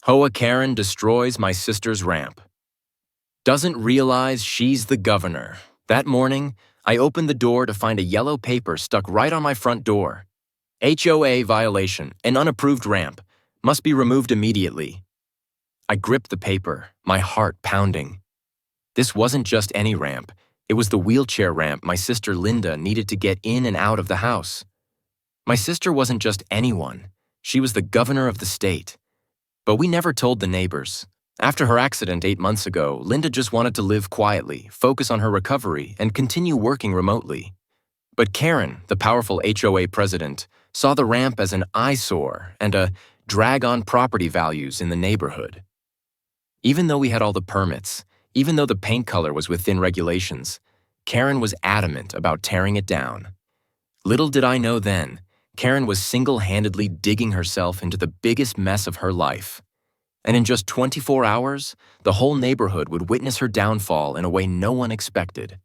HOA Karen destroys my sister's ramp. Doesn't realize she's the governor. That morning, I opened the door to find a yellow paper stuck right on my front door. HOA violation, an unapproved ramp, must be removed immediately. I gripped the paper, my heart pounding. This wasn't just any ramp. It was the wheelchair ramp my sister Linda needed to get in and out of the house. My sister wasn't just anyone. She was the governor of the state. But we never told the neighbors. After her accident 8 months ago, Linda just wanted to live quietly, focus on her recovery, and continue working remotely. But Karen, the powerful HOA president, saw the ramp as an eyesore and a drag on property values in the neighborhood. Even though we had all the permits, even though the paint color was within regulations, Karen was adamant about tearing it down. Little did I know then, Karen was single-handedly digging herself into the biggest mess of her life. And in just 24 hours, the whole neighborhood would witness her downfall in a way no one expected.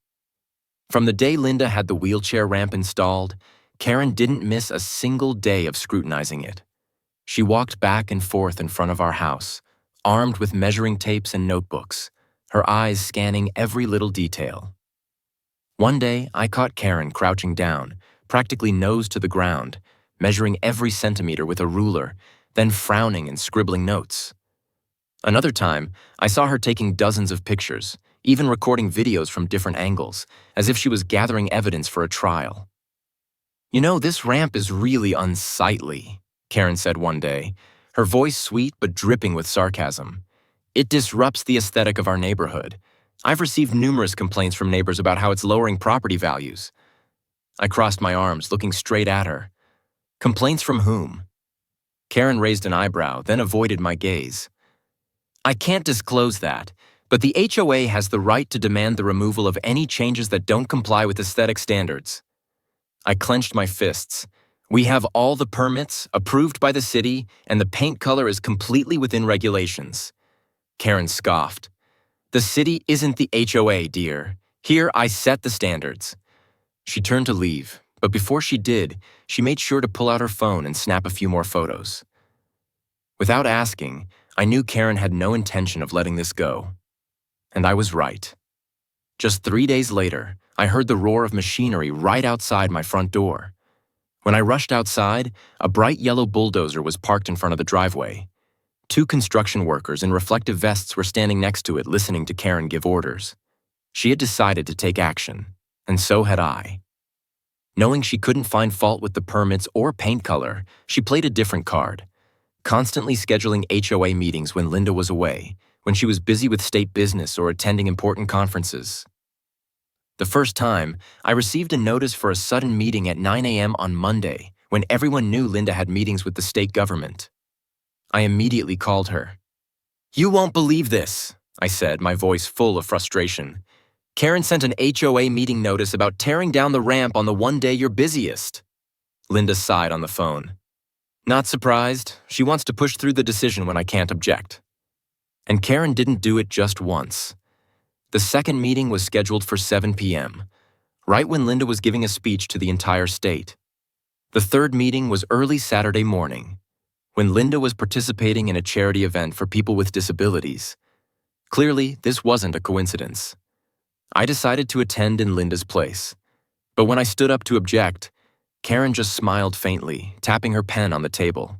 From the day Linda had the wheelchair ramp installed, Karen didn't miss a single day of scrutinizing it. She walked back and forth in front of our house, armed with measuring tapes and notebooks, her eyes scanning every little detail. One day, I caught Karen crouching down, practically nose to the ground, measuring every centimeter with a ruler, then frowning and scribbling notes. Another time, I saw her taking dozens of pictures, even recording videos from different angles, as if she was gathering evidence for a trial. "You know, this ramp is really unsightly," Karen said one day, her voice sweet but dripping with sarcasm. "It disrupts the aesthetic of our neighborhood. I've received numerous complaints from neighbors about how it's lowering property values." I crossed my arms, looking straight at her. "Complaints from whom?" Karen raised an eyebrow, then avoided my gaze. "I can't disclose that, but the HOA has the right to demand the removal of any changes that don't comply with aesthetic standards." I clenched my fists. "We have all the permits, approved by the city, and the paint color is completely within regulations." Karen scoffed. "The city isn't the HOA, dear. Here I set the standards." She turned to leave, but before she did, she made sure to pull out her phone and snap a few more photos. Without asking, I knew Karen had no intention of letting this go. And I was right. Just 3 days later, I heard the roar of machinery right outside my front door. When I rushed outside, a bright yellow bulldozer was parked in front of the driveway. 2 construction workers in reflective vests were standing next to it listening to Karen give orders. She had decided to take action, and so had I. Knowing she couldn't find fault with the permits or paint color, she played a different card, constantly scheduling HOA meetings when Linda was away, when she was busy with state business or attending important conferences. The first time, I received a notice for a sudden meeting at 9 a.m. on Monday, when everyone knew Linda had meetings with the state government. I immediately called her. "You won't believe this," I said, my voice full of frustration. "Karen sent an HOA meeting notice about tearing down the ramp on the one day you're busiest." Linda sighed on the phone. "Not surprised. She wants to push through the decision when I can't object." And Karen didn't do it just once. The second meeting was scheduled for 7 p.m., right when Linda was giving a speech to the entire state. The third meeting was early Saturday morning, when Linda was participating in a charity event for people with disabilities. Clearly, this wasn't a coincidence. I decided to attend in Linda's place. But when I stood up to object, Karen just smiled faintly, tapping her pen on the table.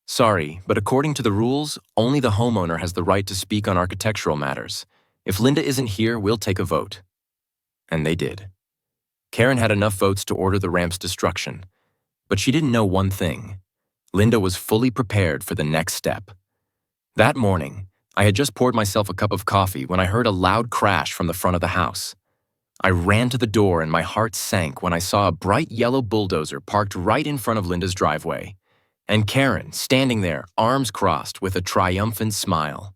"Sorry, but according to the rules, only the homeowner has the right to speak on architectural matters. If Linda isn't here, we'll take a vote." And they did. Karen had enough votes to order the ramp's destruction. But she didn't know one thing. Linda was fully prepared for the next step. That morning, I had just poured myself a cup of coffee when I heard a loud crash from the front of the house. I ran to the door and my heart sank when I saw a bright yellow bulldozer parked right in front of Linda's driveway, and Karen standing there, arms crossed with a triumphant smile.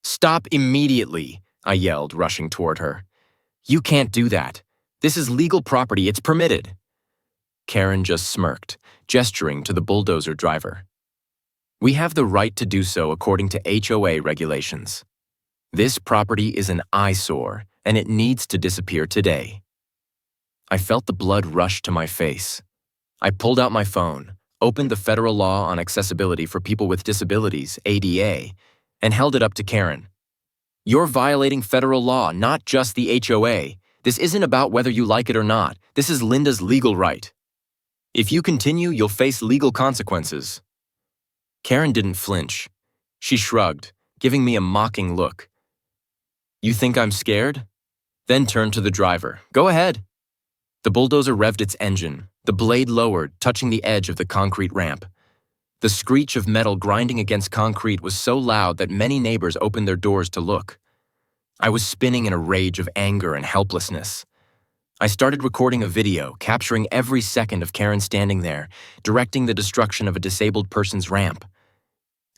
"Stop immediately," I yelled, rushing toward her. "You can't do that. This is legal property, it's permitted." Karen just smirked, gesturing to the bulldozer driver. "We have the right to do so according to HOA regulations. This property is an eyesore, and it needs to disappear today." I felt the blood rush to my face. I pulled out my phone, opened the Federal Law on Accessibility for People with Disabilities, ADA, and held it up to Karen. "You're violating federal law, not just the HOA. This isn't about whether you like it or not. This is Linda's legal right. If you continue, you'll face legal consequences." Karen didn't flinch. She shrugged, giving me a mocking look. "You think I'm scared?" Then turned to the driver. "Go ahead." The bulldozer revved its engine, the blade lowered, touching the edge of the concrete ramp. The screech of metal grinding against concrete was so loud that many neighbors opened their doors to look. I was spinning in a rage of anger and helplessness. I started recording a video, capturing every second of Karen standing there, directing the destruction of a disabled person's ramp.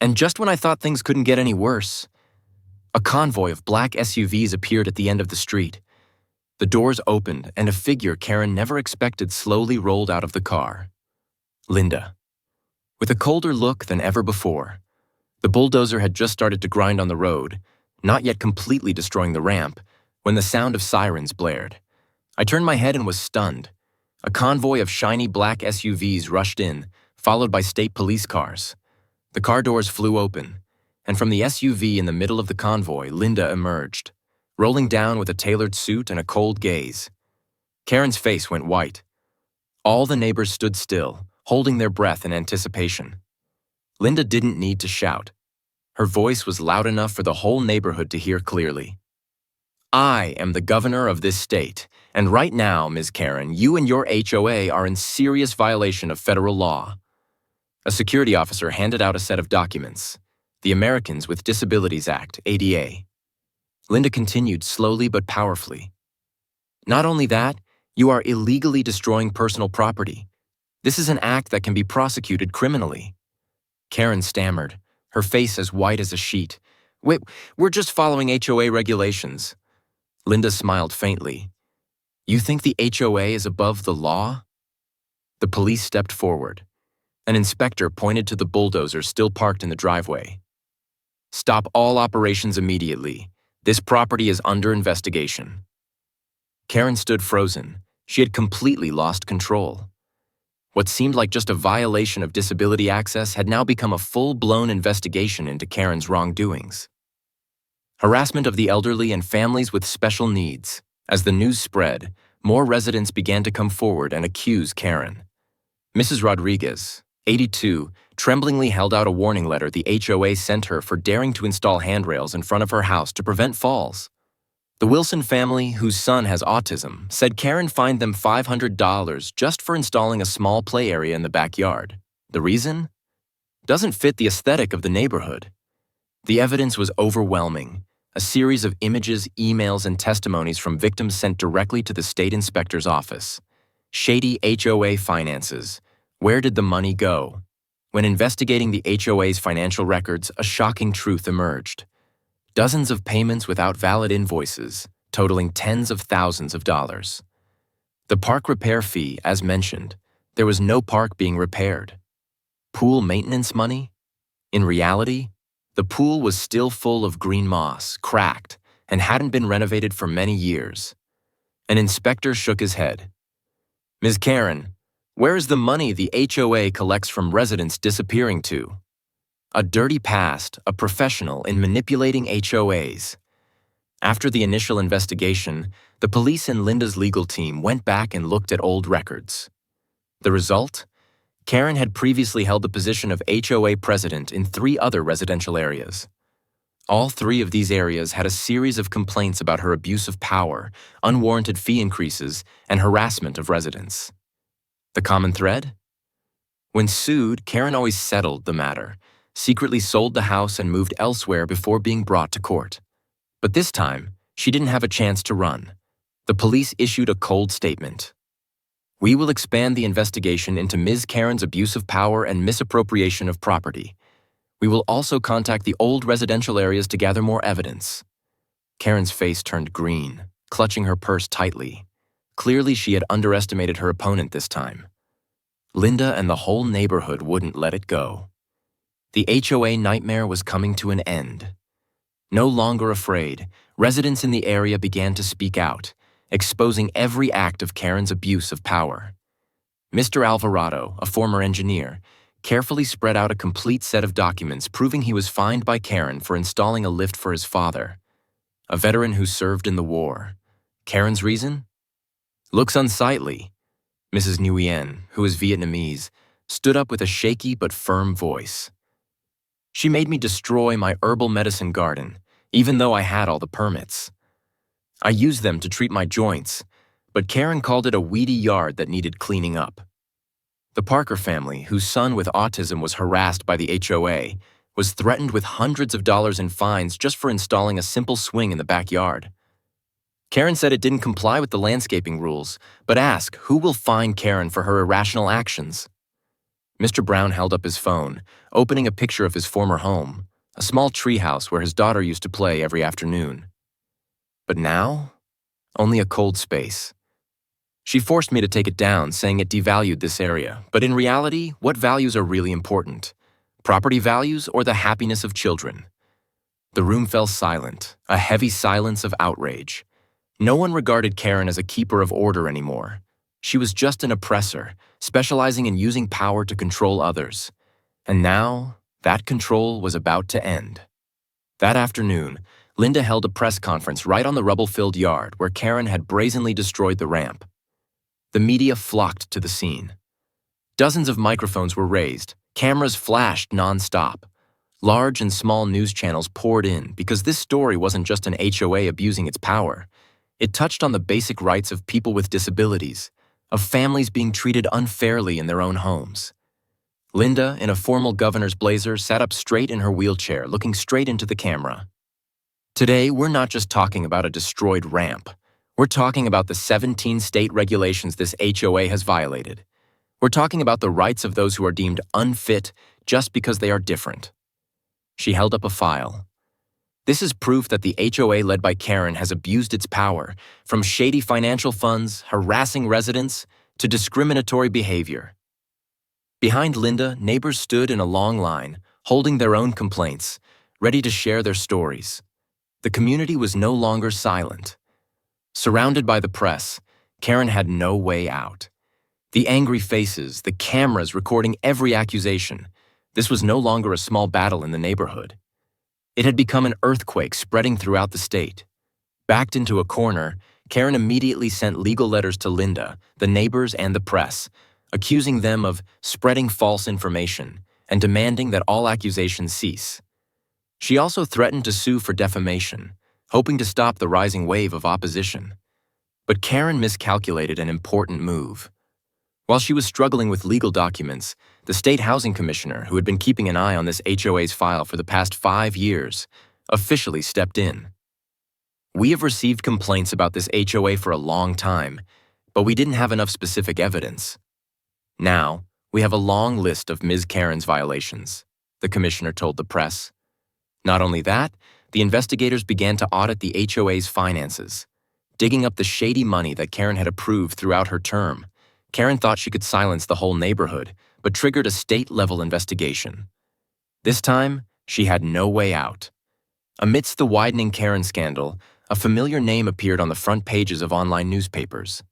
And just when I thought things couldn't get any worse, a convoy of black SUVs appeared at the end of the street. The doors opened, and a figure Karen never expected slowly rolled out of the car. Linda. With a colder look than ever before. The bulldozer had just started to grind on the road, not yet completely destroying the ramp, when the sound of sirens blared. I turned my head and was stunned. A convoy of shiny black SUVs rushed in, followed by state police cars. The car doors flew open, and from the SUV in the middle of the convoy, Linda emerged, rolling down with a tailored suit and a cold gaze. Karen's face went white. All the neighbors stood still, holding their breath in anticipation. Linda didn't need to shout. Her voice was loud enough for the whole neighborhood to hear clearly. "I am the governor of this state, and right now, Ms. Karen, you and your HOA are in serious violation of federal law." A security officer handed out a set of documents, the Americans with Disabilities Act, ADA. Linda continued slowly but powerfully. "Not only that, you are illegally destroying personal property. This is an act that can be prosecuted criminally." Karen stammered, her face as white as a sheet. "Wait, we're just following HOA regulations." Linda smiled faintly. "You think the HOA is above the law?" The police stepped forward. An inspector pointed to the bulldozer still parked in the driveway. "Stop all operations immediately. This property is under investigation." Karen stood frozen. She had completely lost control. What seemed like just a violation of disability access had now become a full-blown investigation into Karen's wrongdoings. Harassment of the elderly and families with special needs. As the news spread, more residents began to come forward and accuse Karen. Mrs. Rodriguez, 82, tremblingly held out a warning letter the HOA sent her for daring to install handrails in front of her house to prevent falls. The Wilson family, whose son has autism, said Karen fined them $500 just for installing a small play area in the backyard. The reason? Doesn't fit the aesthetic of the neighborhood. The evidence was overwhelming. A series of images, emails, and testimonies from victims sent directly to the state inspector's office. Shady HOA finances. Where did the money go? When investigating the HOA's financial records, a shocking truth emerged. Dozens of payments without valid invoices, totaling tens of thousands of dollars. The park repair fee, as mentioned, there was no park being repaired. Pool maintenance money? In reality, the pool was still full of green moss, cracked, and hadn't been renovated for many years. An inspector shook his head. "Ms. Karen, where is the money the HOA collects from residents disappearing to?" A dirty past, a professional in manipulating HOAs. After the initial investigation, the police and Linda's legal team went back and looked at old records. The result? Karen had previously held the position of HOA president in 3 other residential areas. All 3 of these areas had a series of complaints about her abuse of power, unwarranted fee increases, and harassment of residents. The common thread? When sued, Karen always settled the matter, secretly sold the house and moved elsewhere before being brought to court. But this time, she didn't have a chance to run. The police issued a cold statement. "We will expand the investigation into Ms. Karen's abuse of power and misappropriation of property. We will also contact the old residential areas to gather more evidence." Karen's face turned green, clutching her purse tightly. Clearly, she had underestimated her opponent this time. Linda and the whole neighborhood wouldn't let it go. The HOA nightmare was coming to an end. No longer afraid, residents in the area began to speak out, exposing every act of Karen's abuse of power. Mr. Alvarado, a former engineer, carefully spread out a complete set of documents proving he was fined by Karen for installing a lift for his father, a veteran who served in the war. Karen's reason? Looks unsightly. Mrs. Nguyen, who is Vietnamese, stood up with a shaky but firm voice. She made me destroy my herbal medicine garden, even though I had all the permits. I used them to treat my joints, but Karen called it a weedy yard that needed cleaning up. The Parker family, whose son with autism was harassed by the HOA, was threatened with hundreds of dollars in fines just for installing a simple swing in the backyard. Karen said it didn't comply with the landscaping rules, but asked who will fine Karen for her irrational actions. Mr. Brown held up his phone, opening a picture of his former home, a small treehouse where his daughter used to play every afternoon. But now, only a cold space. She forced me to take it down, saying it devalued this area. But in reality, what values are really important? Property values or the happiness of children? The room fell silent, a heavy silence of outrage. No one regarded Karen as a keeper of order anymore. She was just an oppressor, specializing in using power to control others. And now, that control was about to end. That afternoon, Linda held a press conference right on the rubble-filled yard where Karen had brazenly destroyed the ramp. The media flocked to the scene. Dozens of microphones were raised, cameras flashed non-stop. Large and small news channels poured in because this story wasn't just an HOA abusing its power. It touched on the basic rights of people with disabilities, of families being treated unfairly in their own homes. Linda, in a formal governor's blazer, sat up straight in her wheelchair, looking straight into the camera. Today, we're not just talking about a destroyed ramp. We're talking about the 17 state regulations this HOA has violated. We're talking about the rights of those who are deemed unfit just because they are different. She held up a file. This is proof that the HOA led by Karen has abused its power, from shady financial funds, harassing residents, to discriminatory behavior. Behind Linda, neighbors stood in a long line, holding their own complaints, ready to share their stories. The community was no longer silent. Surrounded by the press, Karen had no way out. The angry faces, the cameras recording every accusation. This was no longer a small battle in the neighborhood. It had become an earthquake spreading throughout the state. Backed into a corner, Karen immediately sent legal letters to Linda, the neighbors, and the press, accusing them of spreading false information and demanding that all accusations cease. She also threatened to sue for defamation, hoping to stop the rising wave of opposition. But Karen miscalculated an important move. While she was struggling with legal documents, the state housing commissioner, who had been keeping an eye on this HOA's file for the past 5 years, officially stepped in. We have received complaints about this HOA for a long time, but we didn't have enough specific evidence. Now, we have a long list of Ms. Karen's violations, the commissioner told the press. Not only that, the investigators began to audit the HOA's finances, digging up the shady money that Karen had approved throughout her term. Karen thought she could silence the whole neighborhood, but triggered a state-level investigation. This time, she had no way out. Amidst the widening Karen scandal, a familiar name appeared on the front pages of online newspapers.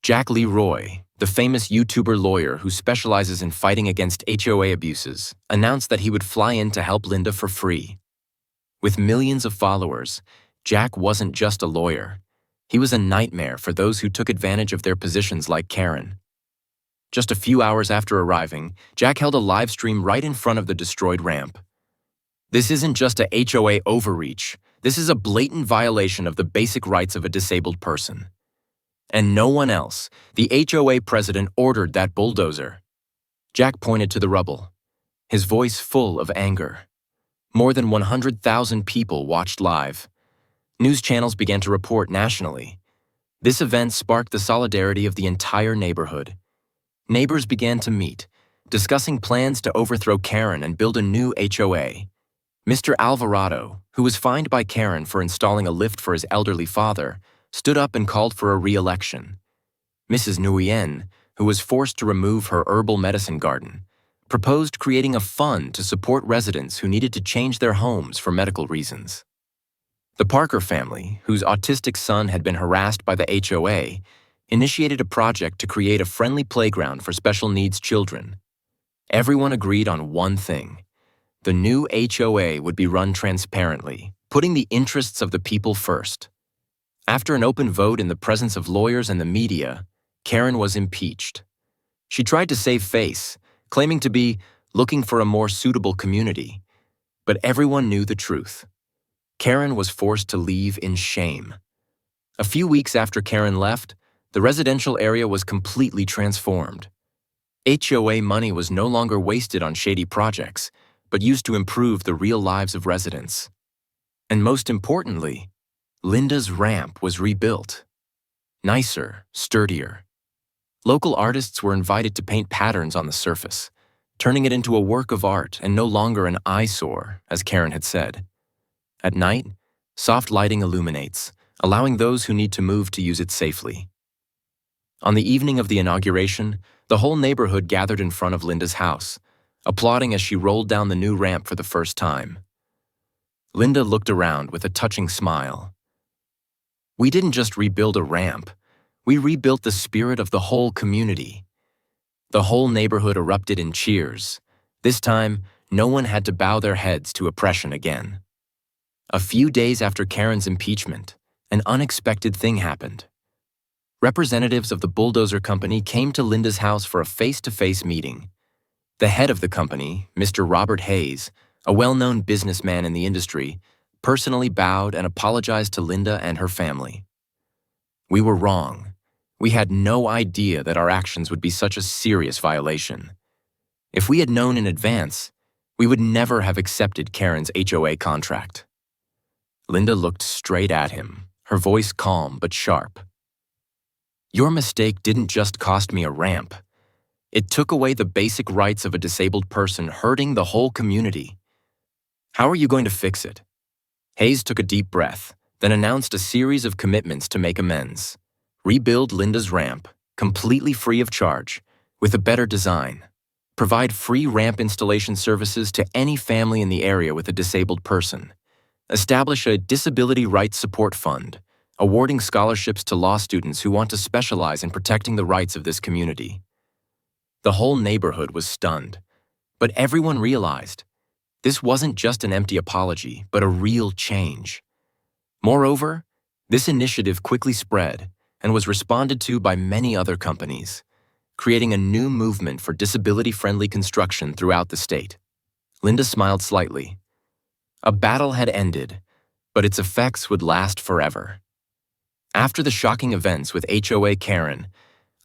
Jack Leroy, the famous YouTuber lawyer who specializes in fighting against HOA abuses, announced that he would fly in to help Linda for free. With millions of followers, Jack wasn't just a lawyer. He was a nightmare for those who took advantage of their positions like Karen. Just a few hours after arriving, Jack held a live stream right in front of the destroyed ramp. This isn't just a HOA overreach. This is a blatant violation of the basic rights of a disabled person. And no one else, the HOA president, ordered that bulldozer. Jack pointed to the rubble, his voice full of anger. More than 100,000 people watched live. News channels began to report nationally. This event sparked the solidarity of the entire neighborhood. Neighbors began to meet, discussing plans to overthrow Karen and build a new HOA. Mr. Alvarado, who was fined by Karen for installing a lift for his elderly father, stood up and called for a re-election. Mrs. Nguyen, who was forced to remove her herbal medicine garden, proposed creating a fund to support residents who needed to change their homes for medical reasons. The Parker family, whose autistic son had been harassed by the HOA, initiated a project to create a friendly playground for special needs children. Everyone agreed on one thing. The new HOA would be run transparently, putting the interests of the people first. After an open vote in the presence of lawyers and the media, Karen was impeached. She tried to save face, claiming to be looking for a more suitable community. But everyone knew the truth. Karen was forced to leave in shame. A few weeks after Karen left, the residential area was completely transformed. HOA money was no longer wasted on shady projects, but used to improve the real lives of residents. And most importantly, Linda's ramp was rebuilt. Nicer, sturdier. Local artists were invited to paint patterns on the surface, turning it into a work of art and no longer an eyesore, as Karen had said. At night, soft lighting illuminates, allowing those who need to move to use it safely. On the evening of the inauguration, the whole neighborhood gathered in front of Linda's house, applauding as she rolled down the new ramp for the first time. Linda looked around with a touching smile. We didn't just rebuild a ramp, we rebuilt the spirit of the whole community. The whole neighborhood erupted in cheers. This time, no one had to bow their heads to oppression again. A few days after Karen's impeachment, an unexpected thing happened. Representatives of the bulldozer company came to Linda's house for a face-to-face meeting. The head of the company, Mr. Robert Hayes, a well-known businessman in the industry, personally bowed and apologized to Linda and her family. We were wrong. We had no idea that our actions would be such a serious violation. If we had known in advance, we would never have accepted Karen's HOA contract. Linda looked straight at him, her voice calm but sharp. Your mistake didn't just cost me a ramp. It took away the basic rights of a disabled person, hurting the whole community. How are you going to fix it? Hayes took a deep breath, then announced a series of commitments to make amends. Rebuild Linda's ramp, completely free of charge, with a better design. Provide free ramp installation services to any family in the area with a disabled person. Establish a disability rights support fund, awarding scholarships to law students who want to specialize in protecting the rights of this community. The whole neighborhood was stunned, but everyone realized this wasn't just an empty apology, but a real change. Moreover, this initiative quickly spread and was responded to by many other companies, creating a new movement for disability-friendly construction throughout the state. Linda smiled slightly. A battle had ended, but its effects would last forever. After the shocking events with HOA Karen,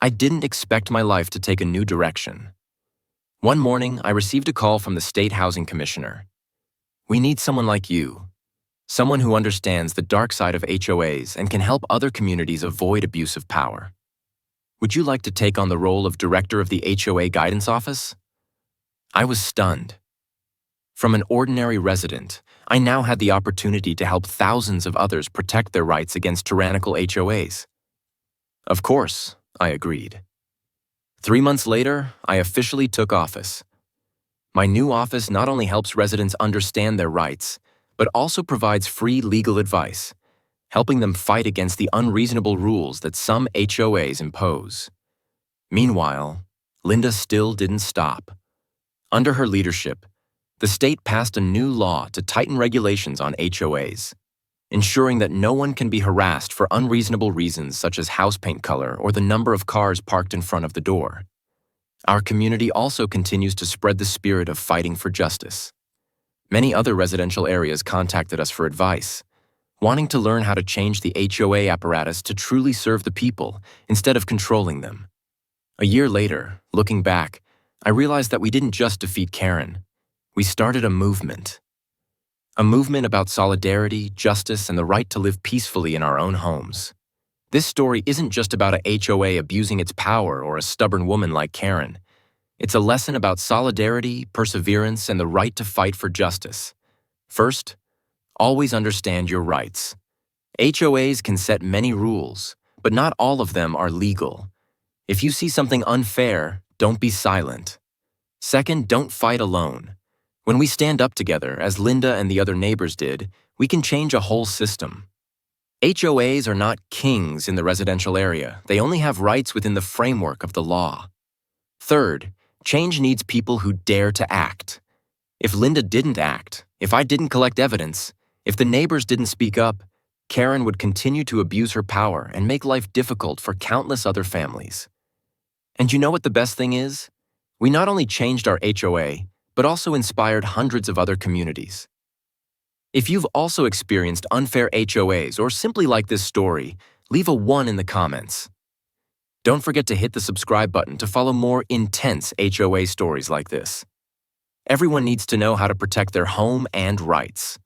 I didn't expect my life to take a new direction. One morning, I received a call from the state housing commissioner. We need someone like you. Someone who understands the dark side of HOAs and can help other communities avoid abuse of power. Would you like to take on the role of director of the HOA guidance office? I was stunned. From an ordinary resident, I now had the opportunity to help thousands of others protect their rights against tyrannical HOAs. Of course, I agreed. 3 months later, I officially took office. My new office not only helps residents understand their rights, but also provides free legal advice, helping them fight against the unreasonable rules that some HOAs impose. Meanwhile, Linda still didn't stop. Under her leadership, the state passed a new law to tighten regulations on HOAs, ensuring that no one can be harassed for unreasonable reasons such as house paint color or the number of cars parked in front of the door. Our community also continues to spread the spirit of fighting for justice. Many other residential areas contacted us for advice, wanting to learn how to change the HOA apparatus to truly serve the people instead of controlling them. A year later, looking back, I realized that we didn't just defeat Karen. We started a movement. A movement about solidarity, justice, and the right to live peacefully in our own homes. This story isn't just about a HOA abusing its power or a stubborn woman like Karen. It's a lesson about solidarity, perseverance, and the right to fight for justice. First, always understand your rights. HOAs can set many rules, but not all of them are legal. If you see something unfair, don't be silent. Second, don't fight alone. When we stand up together, as Linda and the other neighbors did, we can change a whole system. HOAs are not kings in the residential area. They only have rights within the framework of the law. Third, change needs people who dare to act. If Linda didn't act, if I didn't collect evidence, if the neighbors didn't speak up, Karen would continue to abuse her power and make life difficult for countless other families. And you know what the best thing is? We not only changed our HOA, but also inspired hundreds of other communities. If you've also experienced unfair HOAs or simply like this story, leave a 1 in the comments. Don't forget to hit the subscribe button to follow more intense HOA stories like this. Everyone needs to know how to protect their home and rights.